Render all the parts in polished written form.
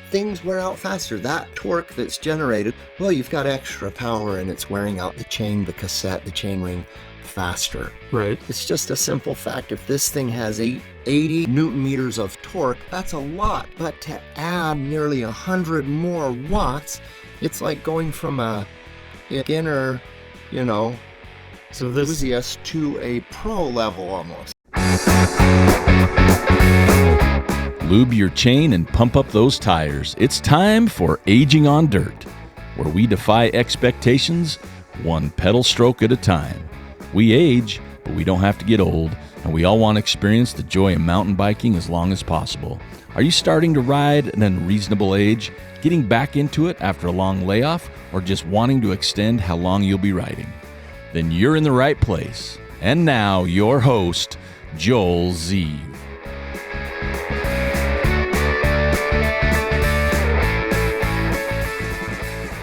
things wear out faster. That torque that's generated, well, you've got extra power and it's wearing out the chain, the cassette, the chainring faster. Right. It's just a simple fact. If this thing has 80 newton meters of torque, that's a lot. But to add nearly 100 more watts, it's like going from a beginner, enthusiast to a pro level almost. Lube your chain and pump up those tires. It's time for Aging on Dirt, where we defy expectations one pedal stroke at a time. We age, but we don't have to get old, and we all want to experience the joy of mountain biking as long as possible. Are you starting to ride at an unreasonable age, getting back into it after a long layoff, or just wanting to extend how long you'll be riding? Then you're in the right place. And now, your host, Joel Zieve.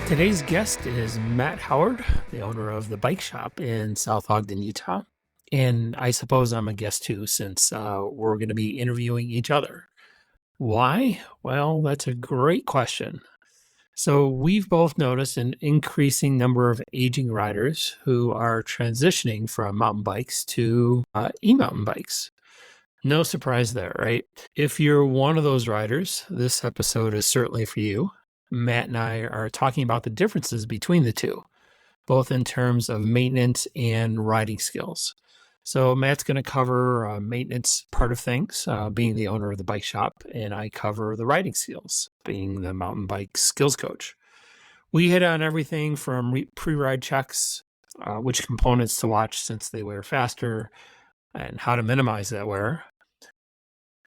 Today's guest is Matt Howard, the owner of the bike shop in South Ogden, Utah. And I suppose I'm a guest too, since we're going to be interviewing each other. Why? Well, that's a great question. So we've both noticed an increasing number of aging riders who are transitioning from mountain bikes to e-mountain bikes. No surprise there, right? If you're one of those riders, this episode is certainly for you. Matt and I are talking about the differences between the two, both in terms of maintenance and riding skills. So Matt's going to cover maintenance part of things, being the owner of the bike shop, and I cover the riding skills, being the mountain bike skills coach. We hit on everything from pre-ride checks, which components to watch since they wear faster, and how to minimize that wear,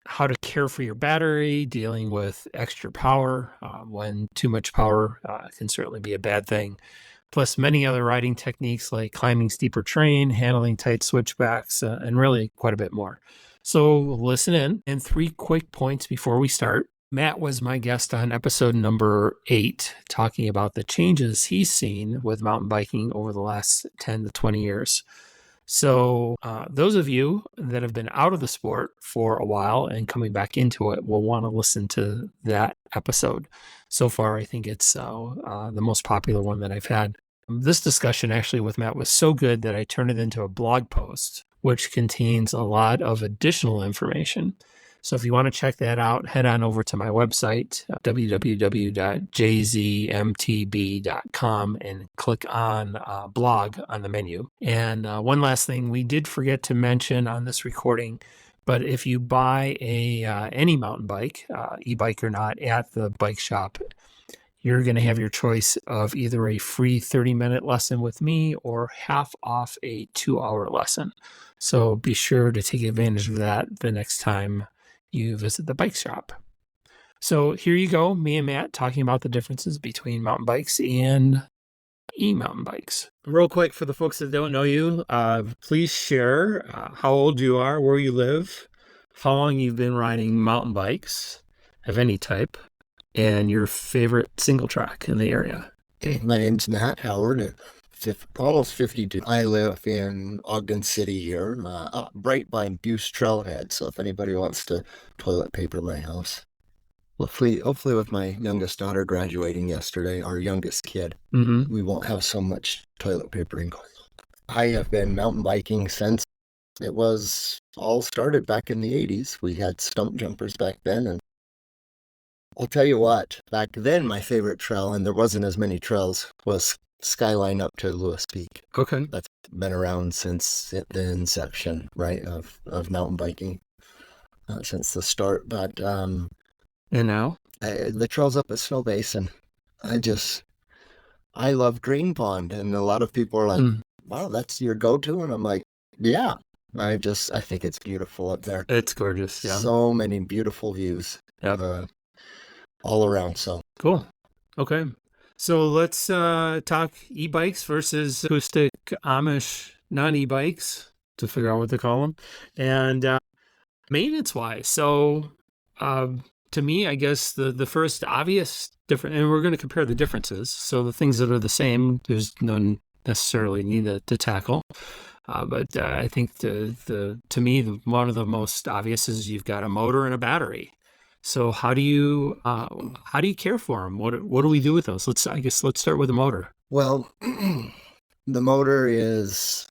how to care for your battery, dealing with extra power when too much power can certainly be a bad thing, plus many other riding techniques like climbing steeper terrain, handling tight switchbacks, and really quite a bit more. So listen in. And 3 quick points before we start. Matt was my guest on episode number 8, talking about the changes he's seen with mountain biking over the last 10 to 20 years. So those of you that have been out of the sport for a while and coming back into it will want to listen to that episode. So far, I think it's the most popular one that I've had. This discussion actually with Matt was so good that I turned it into a blog post, which contains a lot of additional information. So if you want to check that out, head on over to my website, www.jzmtb.com, and click on blog on the menu. And one last thing we did forget to mention on this recording, but if you buy any mountain bike, e-bike or not, at the bike shop, you're going to have your choice of either a free 30-minute lesson with me or half off a 2-hour lesson. So be sure to take advantage of that the next time you visit the bike shop. So here you go, me and Matt talking about the differences between mountain bikes and e-mountain bikes. Real quick, for the folks that don't know you, please share how old you are, where you live, how long you've been riding mountain bikes of any type, and your favorite single track in the area. My name's Matt Howard, almost 52. I live in Ogden City here, right by Buse Trailhead. So if anybody wants to toilet paper my house, hopefully with my youngest daughter graduating yesterday, our youngest kid, we won't have so much toilet papering going on. I have been mountain biking since it was all started back in the 80s. We had stump jumpers back then, and I'll tell you what, back then my favorite trail, and there wasn't as many trails, was Skyline up to Lewis Peak. Okay. That's been around since the inception, right, of mountain biking, since the start. But and now? The trails up at Snow Basin, I love Green Pond, and a lot of people are like, wow, that's your go-to? And I'm like, yeah, I think it's beautiful up there. It's gorgeous, yeah. So many beautiful views. Yep. All around, so. Cool. Okay. So let's talk e-bikes versus acoustic Amish non-e-bikes, to figure out what to call them. And maintenance-wise, so to me, I guess the first obvious difference, and we're going to compare the differences. So the things that are the same, there's none necessarily need to tackle. But I think to me, one of the most obvious is you've got a motor and a battery. So how do you care for them? What do we do with those? Let's start with the motor. Well, the motor is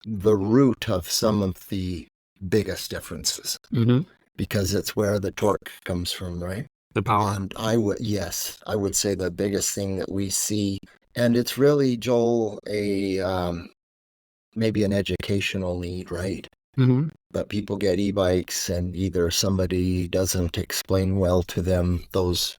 the root of some of the biggest differences Mm-hmm. because it's where the torque comes from, right? The power. And I would say the biggest thing that we see, and it's really, Joel, maybe an educational need, right? Mm-hmm. But people get e-bikes and either somebody doesn't explain well to them those,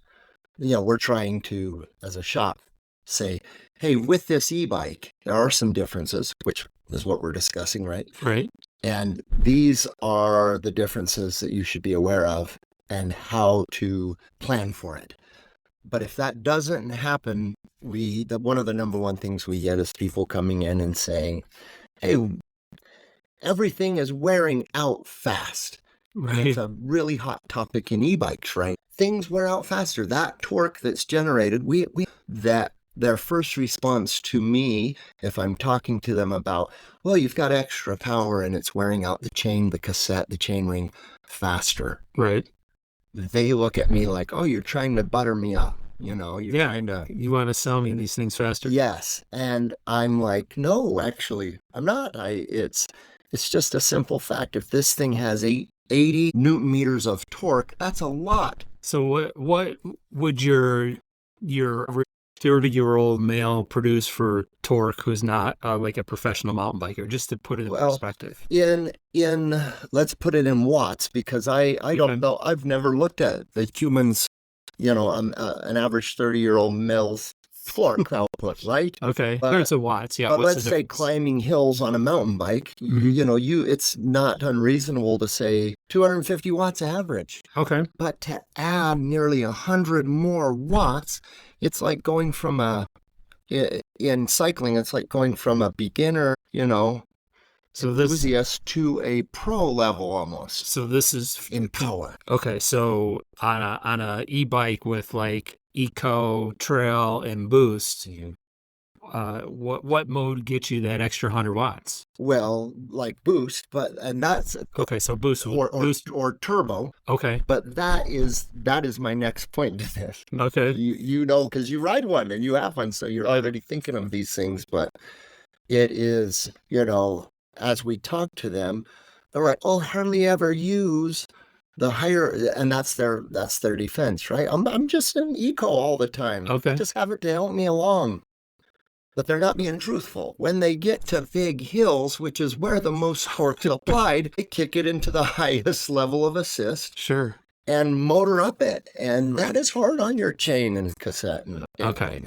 we're trying to, as a shop, say, hey, with this e-bike, there are some differences, which is what we're discussing, right? Right. And these are the differences that you should be aware of and how to plan for it. But if that doesn't happen, one of the number one things we get is people coming in and saying, hey, everything is wearing out fast. Right. It's a really hot topic in e-bikes, right? Things wear out faster. That torque that's generated, that their first response to me, if I'm talking to them about, well, you've got extra power and it's wearing out the chain, the cassette, the chainring faster. Right. They look at me like, oh, you're trying to butter me up. You're trying to... You want to sell me these things faster? Yes. And I'm like, no, actually, I'm not. It's just a simple fact. If this thing has 80 newton meters of torque, that's a lot. So what would your 30-year-old male produce for torque who's not like a professional mountain biker, just to put it in perspective? Let's put it in watts, because I don't know. I've never looked at the humans, an average 30-year-old male's torque output, right? Okay. There's a watts, yeah. But let's say climbing hills on a mountain bike, it's not unreasonable to say 250 watts average. Okay. But to add nearly 100 more watts, it's like going from in cycling, it's like going from a beginner, enthusiast to a pro level almost. So this is in power. Okay. So on a e-bike with like Eco, Trail, and Boost, what mode gets you that extra 100 watts? Well, like Boost, and that's okay. So Boost or Turbo. Okay, but that is my next point to this. Okay, because you ride one and you have one, so you're already thinking of these things. But it is, as we talk to them, they're like, "Oh, hardly ever use the higher," and that's their defense, right? I'm just in eco all the time. Okay, I just have it to help me along. But they're not being truthful. When they get to big hills, which is where the most torque is applied, they kick it into the highest level of assist. Sure. And motor up it, and that is hard on your chain and cassette. Okay.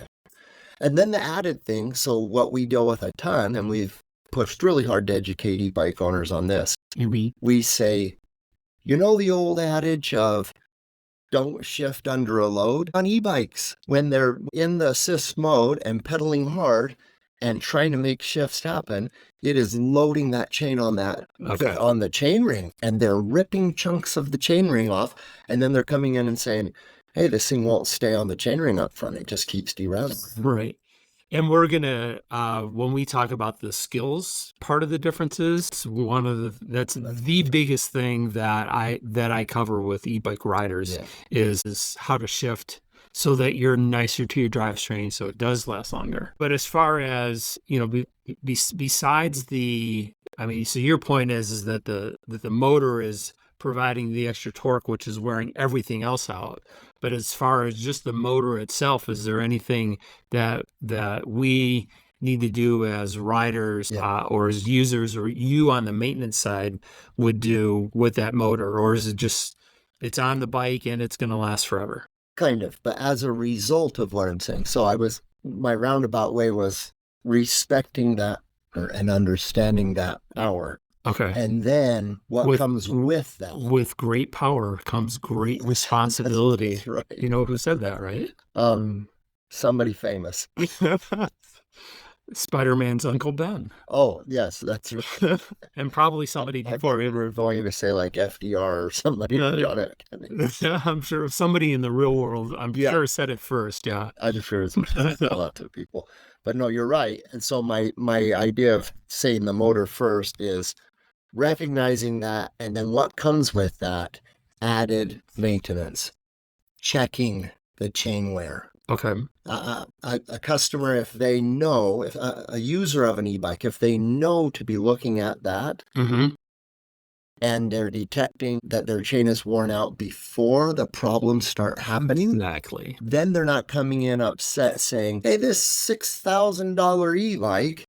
And then the added thing. So what we deal with a ton, and we've pushed really hard to educate e-bike owners on this. We say, the old adage of don't shift under a load on e-bikes. When they're in the assist mode and pedaling hard and trying to make shifts happen, it is loading that chain on on the chain ring, and they're ripping chunks of the chain ring off, and then they're coming in and saying, hey, this thing won't stay on the chain ring up front. It just keeps derating. Right. And we're going to, when we talk about the skills part of the differences, that's the biggest thing that I cover with e-bike riders is how to shift so that you're nicer to your drivetrain so it does last longer. But as far as, besides so your point is that the motor is providing the extra torque, which is wearing everything else out. But as far as just the motor itself, is there anything that we need to do as riders or as users, or you on the maintenance side would do with that motor? Or is it just, it's on the bike and it's going to last forever? Kind of, but as a result of what I'm saying. So my roundabout way was respecting that and understanding that power. Okay. And then what comes with that? With great power comes great responsibility. That's right. You know who said that, right? Somebody famous. Spider-Man's Uncle Ben. Oh, yes, that's right. And probably somebody before. We were going to say like FDR or somebody on it. Yeah, I'm sure somebody in the real world, sure said it first, yeah. I'm sure it's a lot of people. But no, you're right. And so my idea of saying the motor first is recognizing that, and then what comes with that added maintenance, checking the chain wear. Okay. A customer, if they know, if a user of an e-bike, if they know to be looking at that, Mm-hmm. and they're detecting that their chain is worn out before the problems start happening, Exactly. then they're not coming in upset saying, hey, this $6,000 e-bike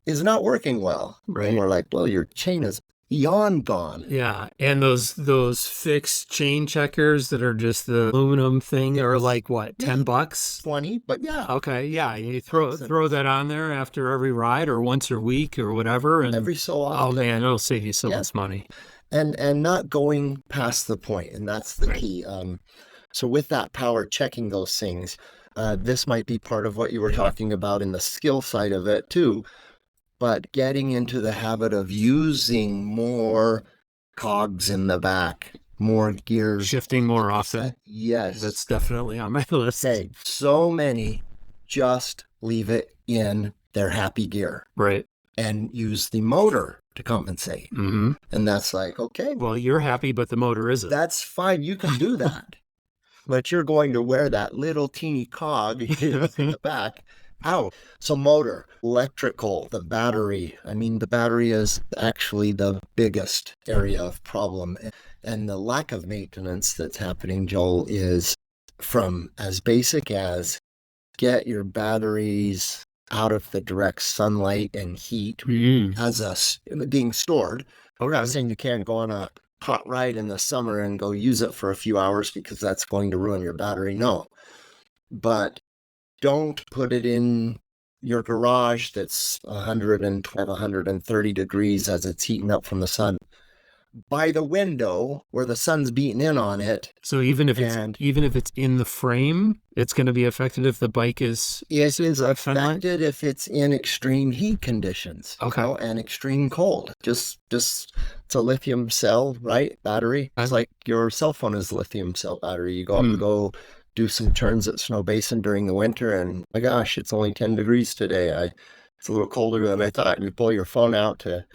is not working well. Right. And we're like, well, your chain is beyond gone. Yeah, and those fixed chain checkers that are just the aluminum thing are like what, $10? 20, but yeah. Okay, yeah, you throw that on there after every ride or once a week or whatever, and Every so oh often. man, it'll save you so much money. And not going past the point, and that's the key. So with that power, checking those things, this might be part of what you were talking about in the skill side of it too, but getting into the habit of using more cogs in the back, more gears. Shifting more often. Yes. That's definitely on my list. Hey, so many just leave it in their happy gear Right. and use the motor to compensate. Mm-hmm. And that's like, okay, Well, you're happy, but the motor isn't. that's fine. You can do that. But you're going to wear that little teeny cog in the back out. So motor, electrical, the battery. I mean, the battery is actually the biggest area of problem. And the lack of maintenance that's happening, Joel, is from as basic as get your batteries out of the direct sunlight and heat as being stored. I'm not saying you can't go on a hot ride in the summer and go use it for a few hours because that's going to ruin your battery. No, but don't put it in your garage that's 120, 130 degrees as it's heating up from the sun. By the window where the sun's beating in on it. So even if it's in the frame, it's going to be affected if the bike is. It is affected if it's in extreme heat conditions. Okay. And extreme cold. Just it's a lithium cell, right? Battery. It's like your cell phone is a lithium cell battery. You go up and go do some turns at Snow Basin during the winter, and my gosh, it's only 10 degrees today. It's a little colder than I thought. You pull your phone out to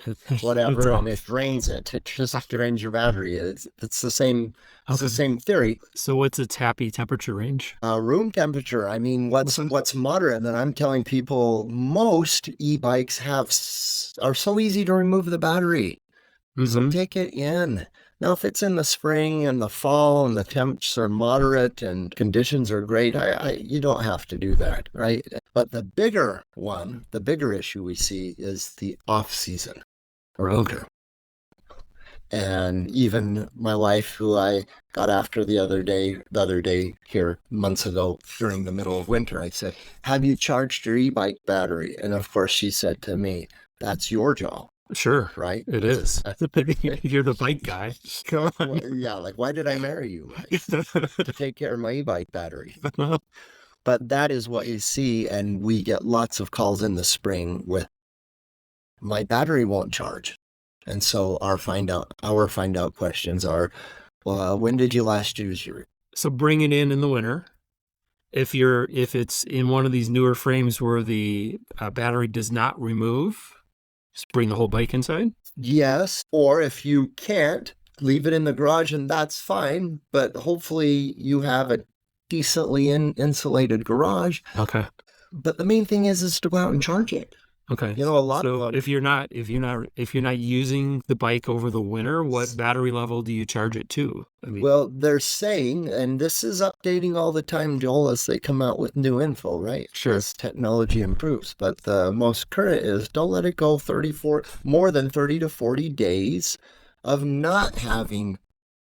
whatever, and it drains it. It just drains your battery. It's the same. It's the same theory. So what's its happy temperature range? Room temperature. I mean, what's moderate? And I'm telling people, most e-bikes are so easy to remove the battery. So take it in. Now, if it's in the spring and the fall and the temps are moderate and conditions are great, you don't have to do that, right? But the bigger issue we see is the off season or winter. And even my wife, who I got after the other day here months ago during the middle of winter, I said, have you charged your e-bike battery? And of course she said to me, that's your job. Sure. Right? It is. You're the bike guy. Come on. Well, yeah, like, why did I marry you? To take care of my e-bike battery. But that is what you see, and we get lots of calls in the spring with, my battery won't charge. And so our find out questions are, well, when did you last use your? So bring it in the winter. If it's in one of these newer frames where the battery does not remove, just bring the whole bike inside? Yes. Or if you can't, leave it in the garage and that's fine. But hopefully you have a decently insulated garage. Okay. But the main thing is to go out and charge it. Okay. You know, a lot so of if you're not using the bike over the winter, what battery level do you charge it to? I mean, well, they're saying, and this is updating all the time, Joel, as they come out with new info, right? Sure. As technology improves. But the most current is don't let it go more than 30 to 40 days of not having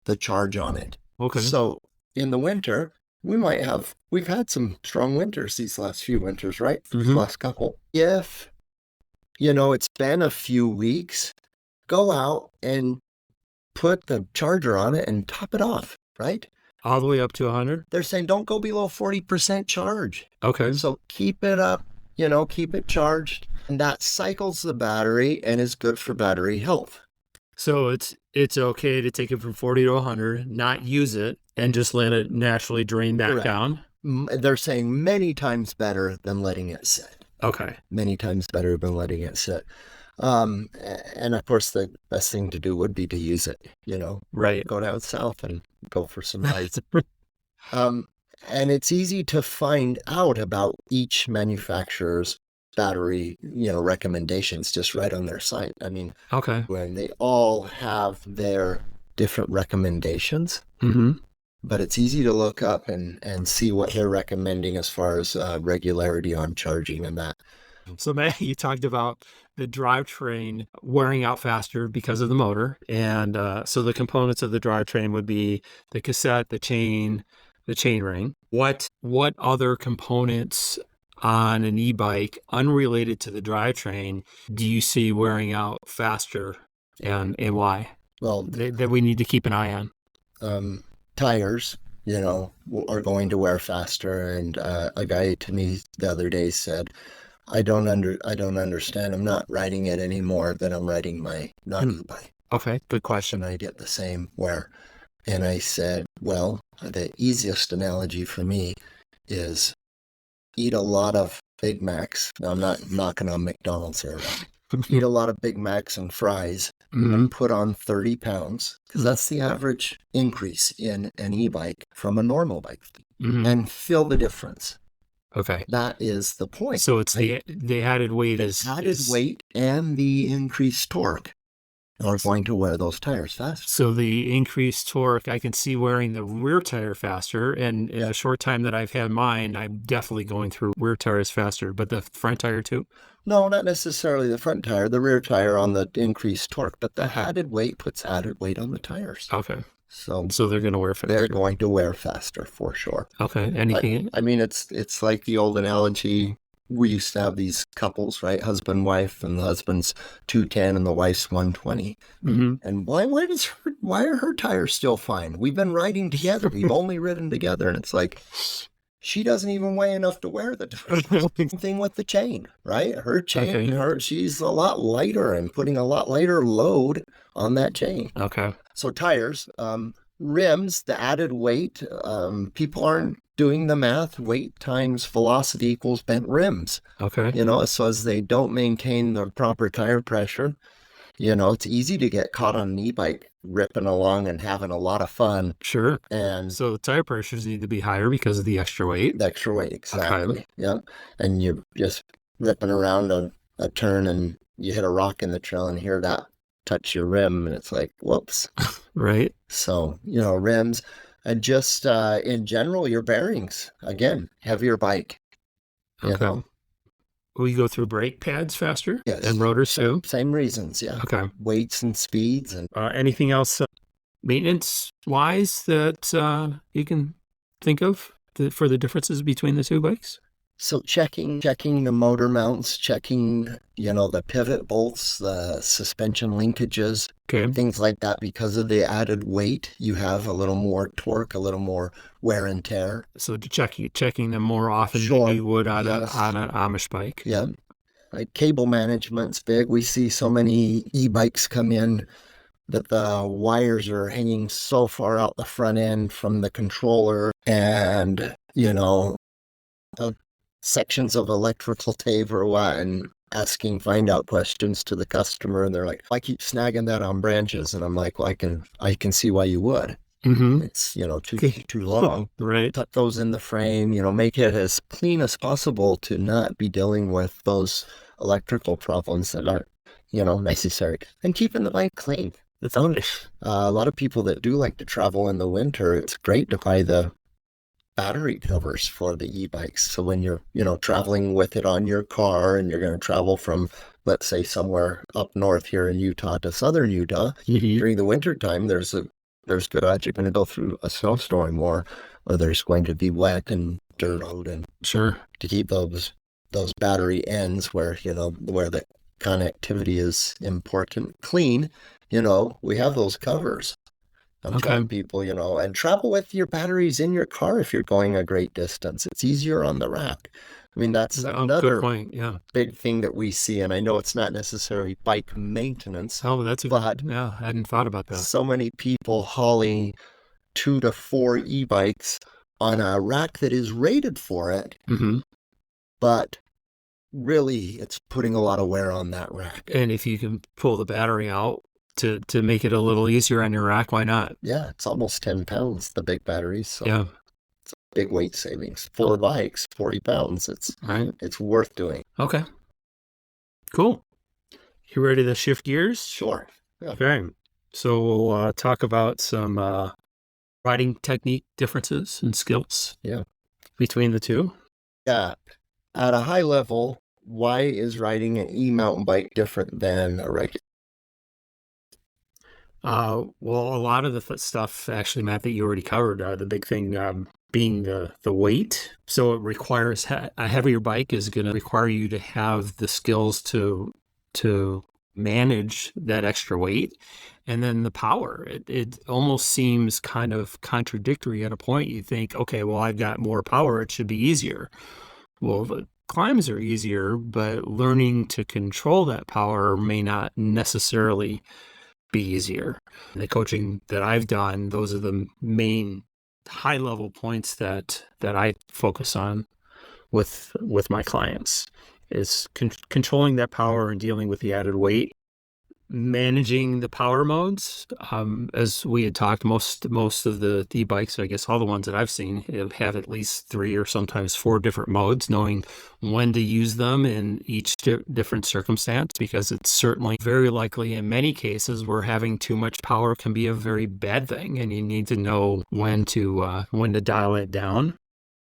the charge on it. Okay. So in the winter, we've had some strong winters these last few winters, right? Last couple. If it's been a few weeks, go out and put the charger on it and top it off, right? All the way up to 100? They're saying don't go below 40% charge. Okay. So keep it up, keep it charged. And that cycles the battery and is good for battery health. So it's okay to take it from 40 to 100, not use it, and just let it naturally drain back down? They're saying many times better than letting it sit. Okay. Many times better than letting it sit. And of course, the best thing to do would be to use it, Right. go down south and go for some rides. Um, and it's easy to find out about each manufacturer's battery, recommendations just right on their site. I mean, Okay. when they all have their different recommendations, Mm-hmm. but it's easy to look up and see what they're recommending as far as regularity on charging and that. So, Matt, you talked about the drivetrain wearing out faster because of the motor. And so the components of the drivetrain would be the cassette, the chain ring. What other components on an e-bike unrelated to the drivetrain do you see wearing out faster, and why? Well, That we need to keep an eye on. Tires, are going to wear faster. And a guy to me the other day said, I don't understand. I'm not riding it anymore than I'm riding my non-e-bike. Okay, good question. And I get the same wear. And I said, well, the easiest analogy for me is eat a lot of Big Macs. Now, I'm not knocking on McDonald's here. Eat a lot of Big Macs and fries, Mhm. put on 30 pounds, because that's the average increase in an e-bike from a normal bike, Mhm. and feel the difference. Okay. That is the point. So it's the added weight Added weight and the increased torque are going to wear those tires faster. So the increased torque, I can see wearing the rear tire faster. And in a short time that I've had mine, I'm definitely going through rear tires faster. But the front tire too? No, not necessarily the front tire, the rear tire on the increased torque, but the added weight puts added weight on the tires. Okay. So they're going to wear faster. they're going to wear faster for sure. Okay. Anything? I mean, it's like the old analogy. We used to have these couples, right? Husband, wife, and the husband's 210 and the wife's 120. Mm-hmm. And why are her tires still fine? We've been riding together. We've only ridden together. And it's like, she doesn't even weigh enough to wear the tires. Same thing with the chain, right? Her chain, Okay. she's a lot lighter and putting a lot lighter load on that chain. Okay. So tires, rims, the added weight, people aren't doing the math. Weight times velocity equals bent rims. Okay. So as they don't maintain the proper tire pressure, it's easy to get caught on an e-bike ripping along and having a lot of fun. Sure. And So the tire pressures need to be higher because of the extra weight. the extra weight, exactly. Okay. Yeah. And you're just ripping around a turn and you hit a rock in the trail and hear that touch your rim and it's like, whoops. Right. So, rims and just in general, your bearings. Again, heavier bike. Okay. Will you go through brake pads faster? Yes. And rotors too? Same reasons, yeah. Okay. Weights and speeds. And Anything else maintenance-wise that you can think of for the differences between the two bikes? so checking the motor mounts, checking, the pivot bolts, the suspension linkages, Okay. things like that. Because of the added weight, you have a little more torque, a little more wear and tear. So checking them more often Sure. than you would on Yes. an Amish bike. Yeah. Like cable management's big. We see so many e-bikes come in that the wires are hanging so far out the front end from the controller and, sections of electrical tape or what, and asking find out questions to the customer. And they're like, I keep snagging that on branches. And I'm like, well, I can see why you would. Mm-hmm. It's, too long. Right. Tuck those in the frame, make it as clean as possible to not be dealing with those electrical problems that aren't, necessary. And keeping the bike clean. That's only. A lot of people that do like to travel in the winter, it's great to buy the battery covers for the e-bikes. So when you're, traveling with it on your car and you're going to travel from, let's say, somewhere up north here in Utah to southern Utah, Mhm. during the winter time, there's good odds you're going to go through a snowstorm or there's going to be wet and dirt road, and Sure. to keep those battery ends where, where the connectivity is important clean, we have those covers. I'm Okay. telling people, and travel with your batteries in your car if you're going a great distance. It's easier on the rack. I mean, that's Good another point. Yeah. big thing that we see. And I know it's not necessarily bike maintenance, Oh, that's but yeah. I hadn't thought about that. so many people hauling 2 to 4 e-bikes on a rack that is rated for it, Mm-hmm. but really, it's putting a lot of wear on that rack. And if you can pull the battery out to make it a little easier on your rack, why not? Yeah, it's almost 10 pounds, the big batteries. So Yeah. big weight savings. 4 bikes, 40 pounds. Right. It's worth doing. Okay. Cool. You ready to shift gears? Sure. Yeah. Okay. So we'll talk about some riding technique differences and skills. Yeah. Between the two. Yeah. At a high level, why is riding an e-mountain bike different than a regular? Well, a lot of the stuff, actually, Matt, that you already covered, the big thing being the weight. So it requires a heavier bike is going to require you to have the skills to manage that extra weight. And then the power, it almost seems kind of contradictory at a point. You think, okay, well, I've got more power. It should be easier. Well, the climbs are easier, but learning to control that power may not necessarily be easier. The coaching that I've done, those are the main high-level points that I focus on with my clients, is controlling that power and dealing with the added weight. Managing the power modes, as we had talked, most of the e-bikes, I guess all the ones that I've seen, have at least 3 or sometimes 4 different modes, knowing when to use them in each different circumstance, because it's certainly very likely in many cases where having too much power can be a very bad thing, and you need to know when to dial it down.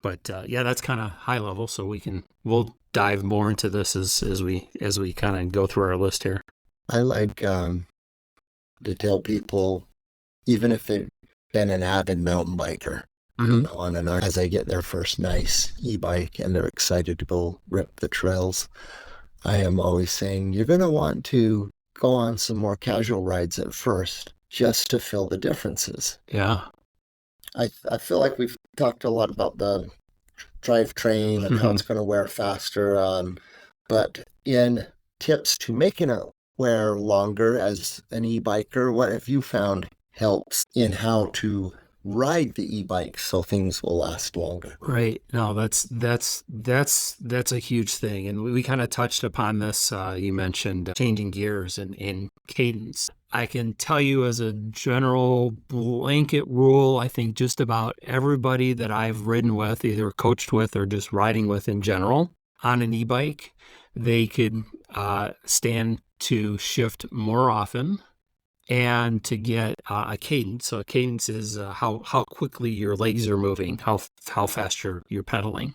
But yeah, that's kind of high level, so we'll dive more into this as we kind of go through our list here. I like to tell people, even if they've been an avid mountain biker, on and on, as they get their first nice e-bike and they're excited to go rip the trails, I am always saying, you're going to want to go on some more casual rides at first, just to feel the differences. Yeah. I feel like we've talked a lot about the drivetrain and how it's going to wear faster, but in tips to making it wear longer as an e-biker, what have you found helps in how to ride the e-bike so things will last longer? Right. No, that's a huge thing. And we kind of touched upon this. You mentioned changing gears and cadence. I can tell you as a general blanket rule, I think just about everybody that I've ridden with, either coached with or just riding with in general on an e-bike, they could stand to shift more often and to get a cadence. So a cadence is how quickly your legs are moving, how fast you're pedaling.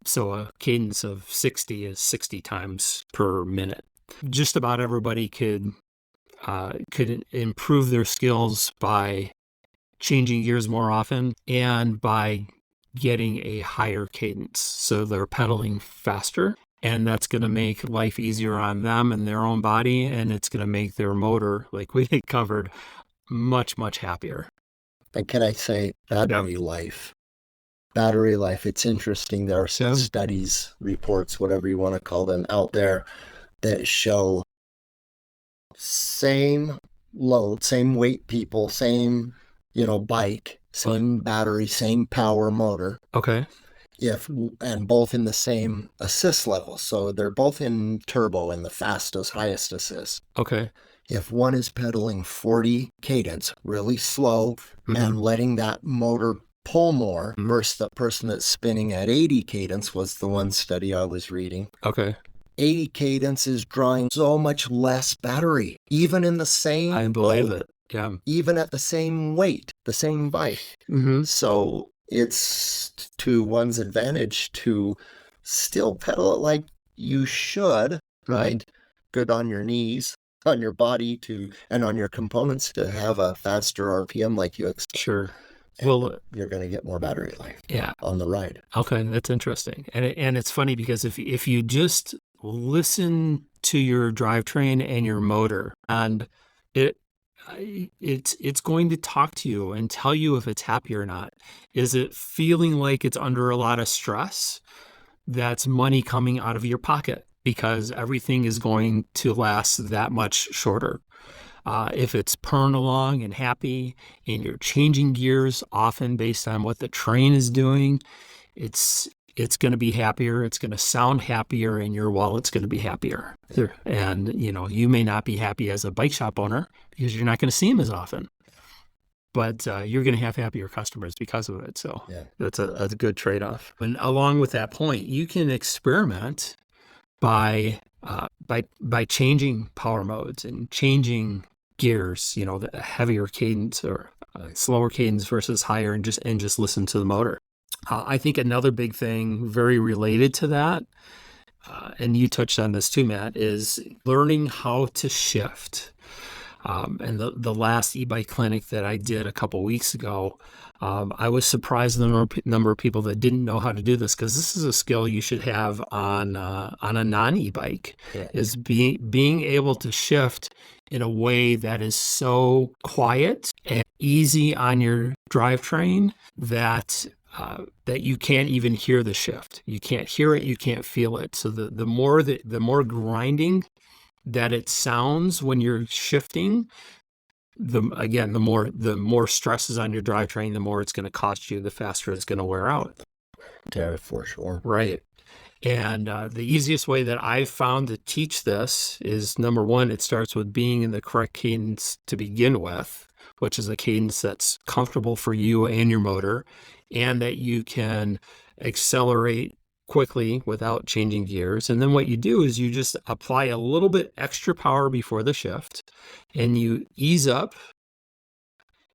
So a cadence of 60 is 60 times per minute. Just about everybody could improve their skills by changing gears more often and by getting a higher cadence. So they're pedaling faster. And that's going to make life easier on them and their own body. And it's going to make their motor, like we had covered, much, much happier. And can I say battery life? Battery life, it's interesting. There are some studies, reports, whatever you want to call them, out there that show same load, same weight people, same, bike, same battery, same power motor. Okay. And both in the same assist level. So they're both in turbo in the fastest, highest assist. Okay. If one is pedaling 40 cadence, really slow, and letting that motor pull more, versus the person that's spinning at 80 cadence was the one study I was reading. Okay. 80 cadence is drawing so much less battery, even in the same I believe it. Yeah. Even at the same weight, the same bike. So it's to one's advantage to still pedal it like you should, right? Good on your knees, on your body and on your components to have a faster RPM like you expect. Sure. Well, you're going to get more battery life on the ride. Okay, that's interesting. And it's funny because if you just listen to your drivetrain and your motor, and it's going to talk to you and tell you if it's happy or not. Is it feeling like it's under a lot of stress? That's money coming out of your pocket because everything is going to last that much shorter. If it's purring along and happy and you're changing gears often based on what the train is doing, it's it's going to be happier. It's going to sound happier, and your wallet's going to be happier. And, you may not be happy as a bike shop owner because you're not going to see them as often, but you're going to have happier customers because of it. So that's a good trade-off. And along with that point, you can experiment by changing power modes and changing gears, the heavier cadence or slower cadence versus higher, and just listen to the motor. I think another big thing very related to that, and you touched on this too, Matt, is learning how to shift. And the last e-bike clinic that I did a couple weeks ago, I was surprised the number of people that didn't know how to do this, because this is a skill you should have on a non-e-bike, is being able to shift in a way that is so quiet and easy on your drivetrain that you can't even hear the shift. You can't hear it, you can't feel it. So the more grinding that it sounds when you're shifting, the more stress is on your drivetrain, the more it's going to cost you, the faster it's going to wear out. Yeah, for sure. Right. And the easiest way that I've found to teach this is, number one, it starts with being in the correct cadence to begin with, which is a cadence that's comfortable for you and your motor, and that you can accelerate quickly without changing gears. And then what you do is you just apply a little bit extra power before the shift, and you ease up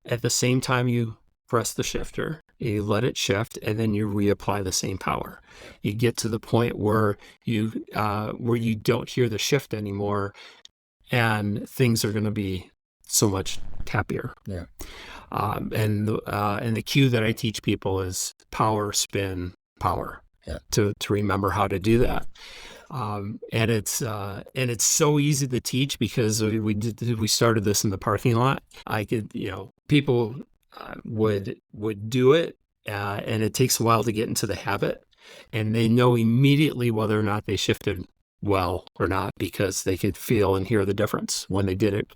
at the same time you press the shifter. You let it shift, and then you reapply the same power. You get to the point where you don't hear the shift anymore, and things are going to be so much happier. Yeah. And the cue that I teach people is power, spin, power. Yeah. To remember how to do that. And it's so easy to teach, because we started this in the parking lot. People would do it, and it takes a while to get into the habit, and they know immediately whether or not they shifted well or not, because they could feel and hear the difference when they did it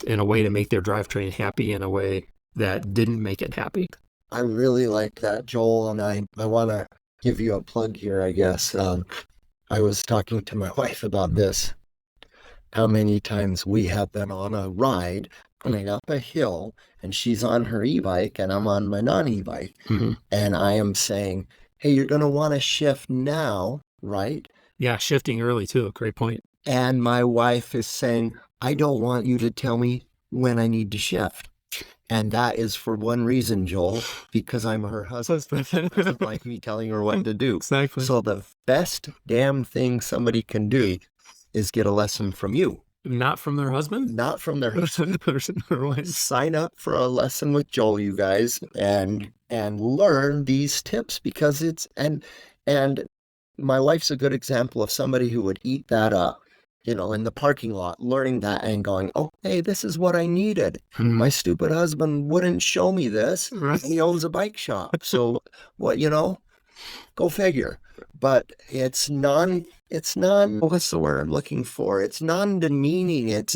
in a way to make their drivetrain happy, in a way that didn't make it happy. I really like that, Joel, and I want to give you a plug here, I guess. I was talking to my wife about this, how many times we have been on a ride coming up a hill, and she's on her e-bike and I'm on my non-e-bike, and I am saying, hey, you're going to want to shift now, right? Yeah, shifting early too, great point. And my wife is saying, I don't want you to tell me when I need to shift. And that is for one reason, Joel, because I'm her husband. It doesn't like me telling her what to do. Exactly. So the best damn thing somebody can do is get a lesson from you. Not from their husband? Not from their husband. Sign up for a lesson with Joel, you guys, and learn these tips, because and my wife's a good example of somebody who would eat that up. In the parking lot, learning that and going, oh, hey, this is what I needed. My stupid husband wouldn't show me this. Right. He owns a bike shop. So what, go figure. But it's what's the word I'm looking for? It's non-demeaning. It's,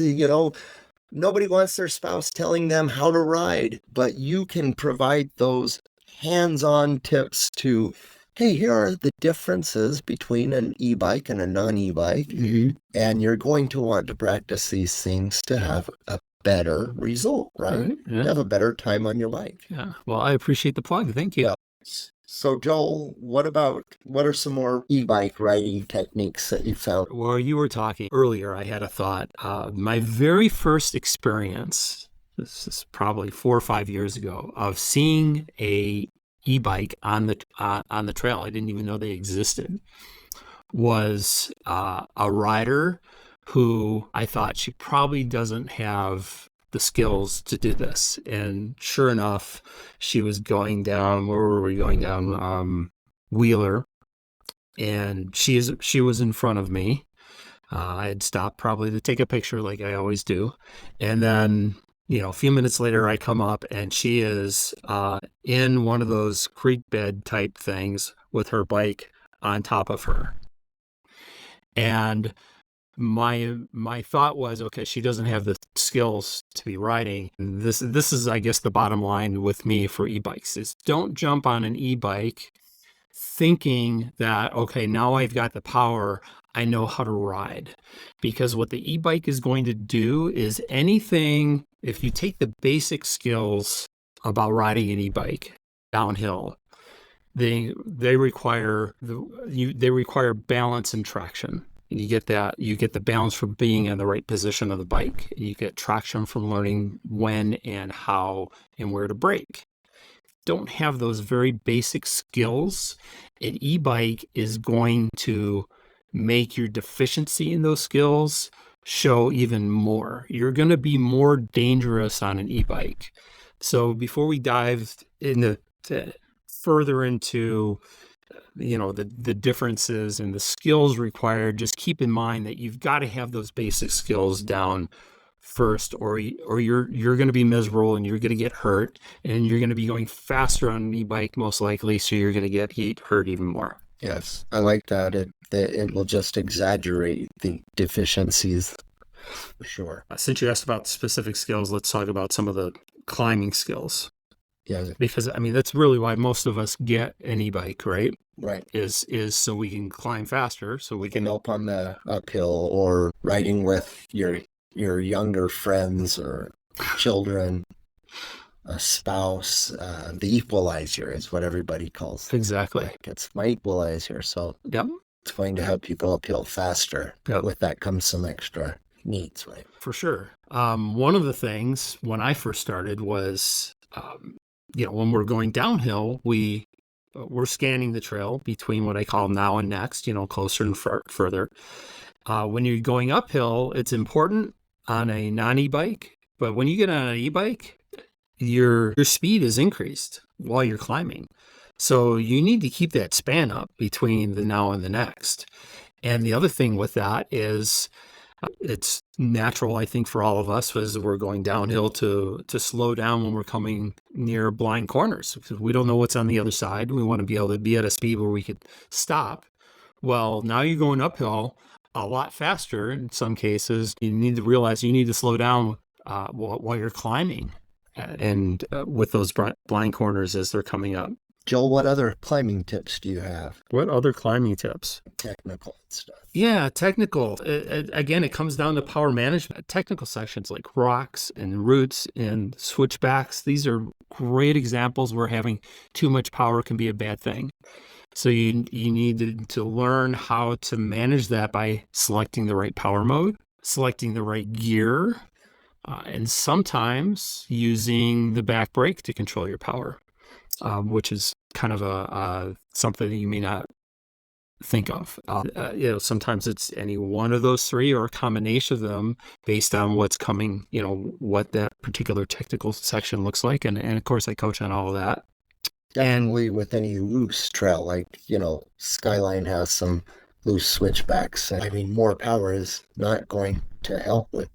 nobody wants their spouse telling them how to ride, but you can provide those hands-on tips to, hey, here are the differences between an e-bike and a non-e-bike, and you're going to want to practice these things to have a better result, right? Yeah. Have a better time on your bike. Yeah. Well, I appreciate the plug. Thank you. Yeah. So, Joel, what are some more e-bike riding techniques that you found? Well, you were talking earlier, I had a thought. My very first experience, this is probably 4 or 5 years ago, of seeing a e-bike on the trail, I didn't even know they existed, was a rider who I thought, she probably doesn't have the skills to do this. And sure enough, she was going down, where were we going down? Wheeler. And she was in front of me. I had stopped probably to take a picture like I always do. And then, a few minutes later, I come up and she is in one of those creek bed type things with her bike on top of her. And my thought was, okay, she doesn't have the skills to be riding. This is, I guess, the bottom line with me for e-bikes is, don't jump on an e-bike thinking that, okay, now I've got the power, I know how to ride. Because what the e-bike is going to do is anything, if you take the basic skills about riding an e-bike downhill, they require they require balance and traction. And you get the balance from being in the right position of the bike. You get traction from learning when and how and where to brake. Don't have those very basic skills, an e-bike is going to make your deficiency in those skills show even more. You're going to be more dangerous on an e-bike. So before we dive further into the differences and the skills required, just keep in mind that you've got to have those basic skills down first, or you're going to be miserable and you're going to get hurt, and you're going to be going faster on an e-bike most likely, so you're going to get hurt even more. Yes, I like that. It will just exaggerate the deficiencies, for sure. Since you asked about specific skills, let's talk about some of the climbing skills. Yeah, Because that's really why most of us get an e-bike, right? right. Is so we can climb faster, so we can Help on the uphill, or riding with your younger friends or children, a spouse. The equalizer is what everybody calls it. exactly. Like, it's my equalizer, so Yep. it's going to help you go uphill faster. Yep. With that comes some extra needs, right? For sure. One of the things when I first started was, when we're going downhill, we're scanning the trail between what I call now and next, closer and further. When you're going uphill, it's important on a non-e-bike, but when you get on an e-bike, your speed is increased while you're climbing. So you need to keep that span up between the now and the next. And the other thing with that is it's natural, I think, for all of us as we're going downhill to slow down when we're coming near blind corners, because we don't know what's on the other side. We want to be able to be at a speed where we could stop. Well, now you're going uphill a lot faster in some cases. You need to realize you need to slow down while you're climbing and with those blind corners as they're coming up. Joel, what other climbing tips do you have? What other climbing tips? Technical stuff. Yeah, technical. Again, it comes down to power management. Technical sections like rocks and roots and switchbacks, these are great examples where having too much power can be a bad thing. So you need to learn how to manage that by selecting the right power mode, selecting the right gear, and sometimes using the back brake to control your power, which is kind of something that you may not think of. Sometimes it's any one of those three or a combination of them based on what's coming, what that particular technical section looks like. And of course, I coach on all of that. Definitely with any loose trail, like, Skyline has some loose switchbacks. I mean, more power is not going to help with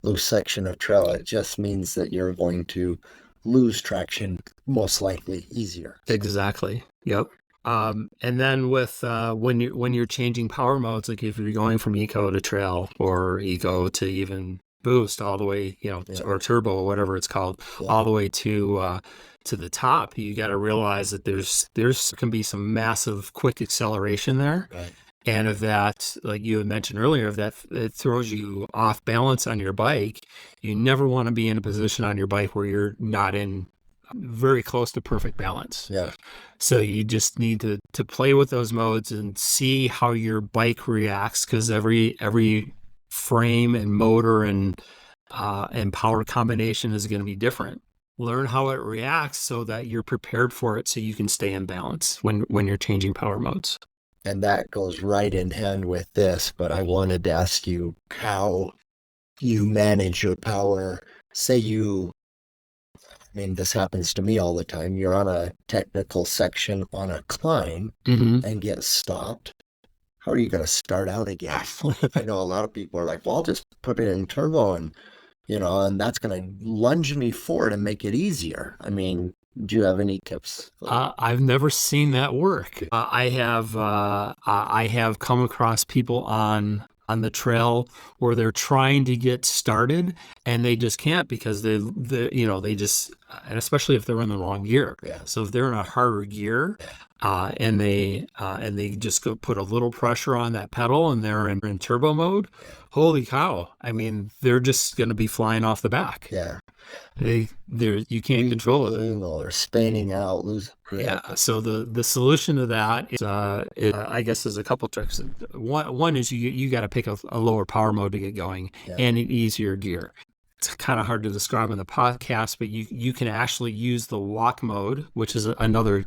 loose section of trail. It just means that you're going to lose traction most likely easier. Exactly. Yep. And then with when you're changing power modes, like if you're going from eco to trail or eco to even boost all the way, or turbo or whatever it's called, all the way to the top, you got to realize that there's can be some massive quick acceleration there. Right. And if that, like you had mentioned earlier, if that it throws you off balance on your bike, you never want to be in a position on your bike where you're not in very close to perfect balance. Yeah. So you just need to play with those modes and see how your bike reacts, because every frame and motor and power combination is going to be different. Learn how it reacts so that you're prepared for it, so you can stay in balance when you're changing power modes. And that goes right in hand with this, but I wanted to ask you how you manage your power. Say this happens to me all the time. You're on a technical section on a climb and get stopped. How are you going to start out again? I know a lot of people are like, well, I'll just put it in turbo and that's going to lunge me forward and make it easier. I mean, do you have any tips? I've never seen that work. I have come across people on the trail where they're trying to get started and they just can't, because they just, and especially if they're in the wrong gear. Yeah. So if they're in a harder gear, and they just go put a little pressure on that pedal, and they're in turbo mode. Holy cow! I mean, they're just going to be flying off the back. Yeah. You can't control it. They're spinning out, lose grip. Yeah. So the solution to that is, I guess, there's a couple tricks. One is you got to pick a lower power mode to get going, and an easier gear. It's kind of hard to describe in the podcast, but you can actually use the walk mode, which is another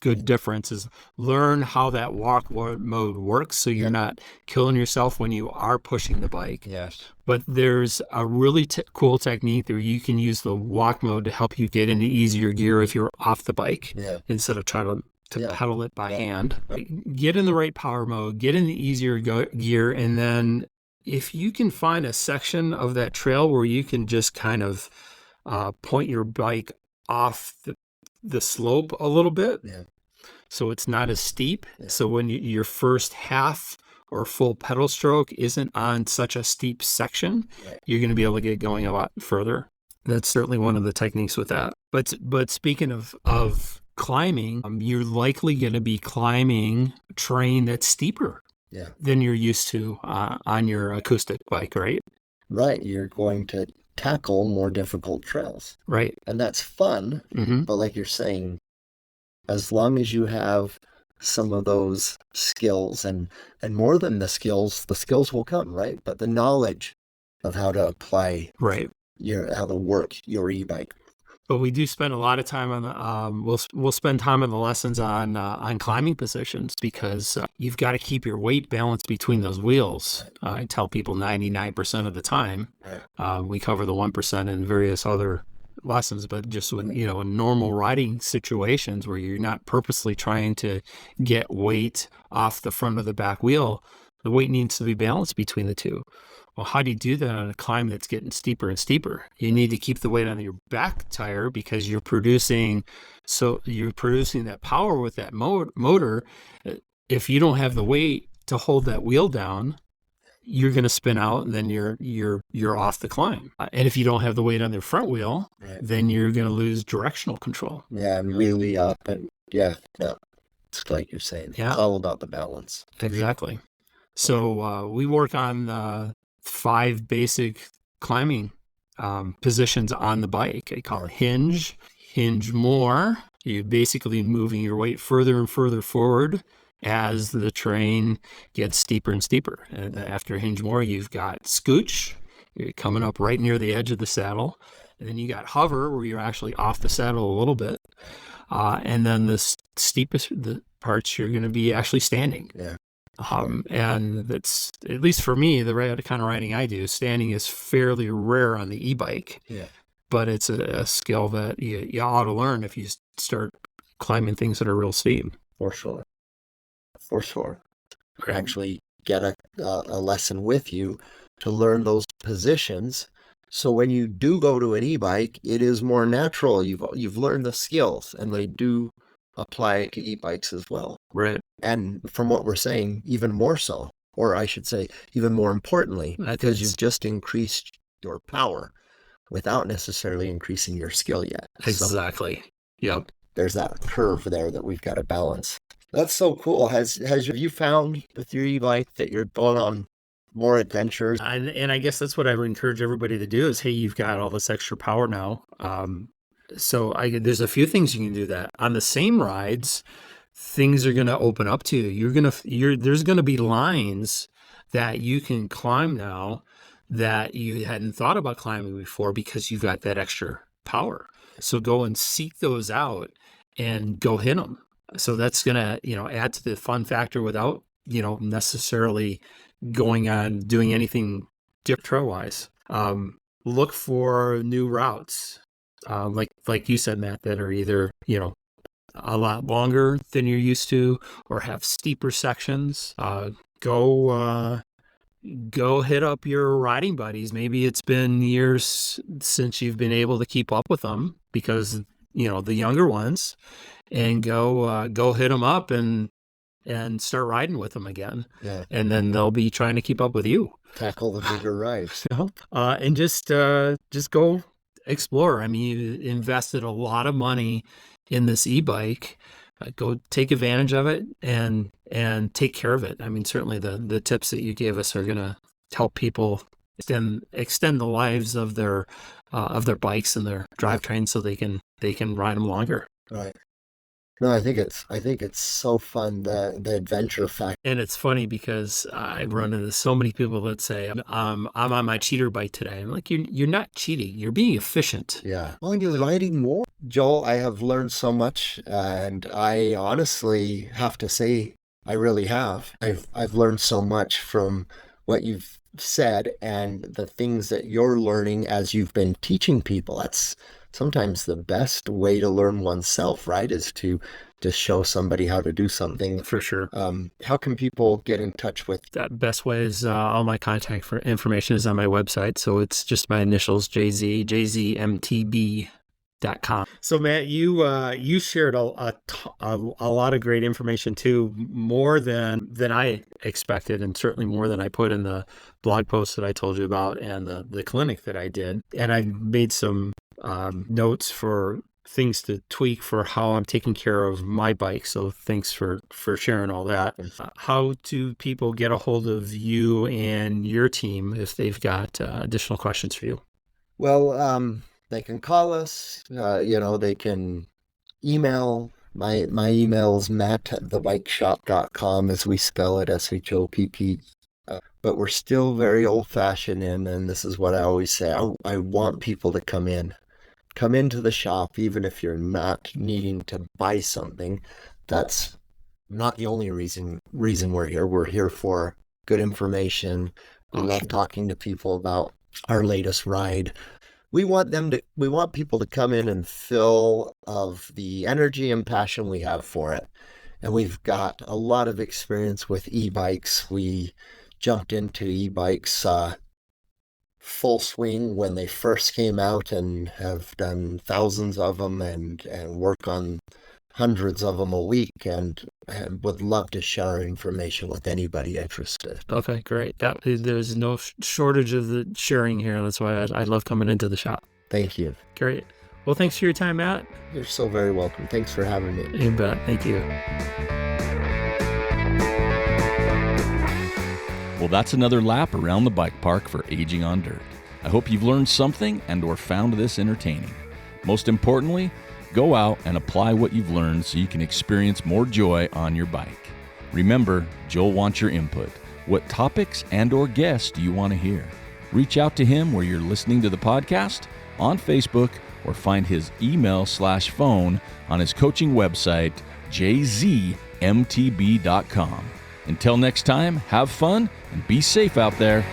good difference. Is learn how that walk mode works, so you're not killing yourself when you are pushing the bike. Yes. But there's a really cool technique where you can use the walk mode to help you get into easier gear if you're off the bike, instead of trying to pedal it by hand. Get in the right power mode, get in the easier gear, and then if you can find a section of that trail where you can just kind of point your bike off the slope a little bit, so it's not as steep. So when your first half or full pedal stroke isn't on such a steep section, you're going to be able to get going a lot further. That's certainly one of the techniques with that. But speaking of climbing, you're likely going to be climbing terrain that's steeper than you're used to on your acoustic bike, right? Right. You're going to tackle more difficult trails. Right. And that's fun. But like you're saying, as long as you have some of those skills and more than the skills will come, right? But the knowledge of how to apply how to work your e-bike. But we do spend a lot of time on the we'll spend time in the lessons on climbing positions, because you've got to keep your weight balanced between those wheels. I tell people 99% of the time. We cover the 1% in various other lessons, but just when in normal riding situations where you're not purposely trying to get weight off the front of the back wheel, the weight needs to be balanced between the two. Well, how do you do that on a climb that's getting steeper and steeper? You need to keep the weight on your back tire, because you're producing that power with that motor. If you don't have the weight to hold that wheel down, you're going to spin out, and then you're off the climb. And if you don't have the weight on the front wheel, then you're going to lose directional control. Yeah, and really up, and it's like you're saying. It's all about the balance. Exactly. So we work on 5 basic climbing positions on the bike. I call it hinge more. You're basically moving your weight further and further forward as the terrain gets steeper and steeper. And after hinge more, you've got scooch. You're coming up right near the edge of the saddle. And then you got hover, where you're actually off the saddle a little bit. And then the steepest parts, you're going to be actually standing. And that's, at least for me, the kind of riding I do, standing is fairly rare on the e-bike. But it's a skill that you ought to learn if you start climbing things that are real steep. For sure. Actually get a lesson with you to learn those positions. So when you do go to an e-bike, it is more natural. You've learned the skills, and they do apply to e-bikes as well. Right. And from what we're saying, even more so, or I should say, even more importantly, because you've just increased your power without necessarily increasing your skill yet. Exactly. So there's that curve there that we've got to balance. That's so cool. Have you found with your e-bike that you're going on more adventures? And I guess that's what I would encourage everybody to do is, hey, you've got all this extra power now. So there's a few things you can do that. On the same rides, things are going to open up to you. There's going to be lines that you can climb now that you hadn't thought about climbing before, because you've got that extra power. So go and seek those out and go hit them. So that's going to, add to the fun factor without, necessarily going on doing anything different trail-wise. Look for new routes, like you said, Matt, that are either, a lot longer than you're used to, or have steeper sections. Go hit up your riding buddies. Maybe it's been years since you've been able to keep up with them, because, the younger ones, and go hit them up and start riding with them again. And then they'll be trying to keep up with you. Tackle the bigger rides. And just go explore. I mean, you invested a lot of money in this e-bike. go take advantage of it and take care of it. I mean, certainly the tips that you gave us are going to help people extend the lives of their bikes and their drivetrains so they can ride them longer. Right. No, I think it's so fun, the adventure factor. And it's funny because I run into so many people that say, I'm on my cheater bike today. I'm like, you're not cheating. You're being efficient. Yeah. Well, you're riding more. Joel, I have learned so much, and I honestly have to say I really have. I've learned so much from what you've said and the things that you're learning as you've been teaching people. That's sometimes the best way to learn oneself, right? Is to just show somebody how to do something. For sure. How can people get in touch with? That best way is all my contact for information is on my website. So it's just my initials, jzmtb.com. So Matt, you shared a lot of great information too, more than I expected, and certainly more than I put in the blog post that I told you about and the clinic that I did. And I made some notes for things to tweak for how I'm taking care of my bike. So thanks for sharing all that. How do people get a hold of you and your team if they've got additional questions for you? Well, they can call us, they can email. My email is matt@thebikeshop.com, as we spell it, SHOPP. But we're still very old-fashioned, and this is what I always say. I want people to come into the shop, even if you're not needing to buy something. That's not the only reason we're here. We're here for good information. We love talking to people about our latest ride. We want people to come in and fill of the energy and passion we have for it. And we've got a lot of experience with e-bikes. We jumped into e-bikes full swing when they first came out and have done thousands of them and work on hundreds of them a week, and would love to share information with anybody interested. Okay, great. There's no shortage of the sharing here. That's why I love coming into the shop. Thank you. Great. Well, thanks for your time, Matt. You're so very welcome. Thanks for having me. You bet. Thank you. Well, that's another lap around the bike park for Aging on Dirt. I hope you've learned something and or found this entertaining. Most importantly, go out and apply what you've learned so you can experience more joy on your bike. Remember, Joel wants your input. What topics and or guests do you want to hear? Reach out to him where you're listening to the podcast, on Facebook, or find his email/phone on his coaching website, jzmtb.com. Until next time, have fun and be safe out there.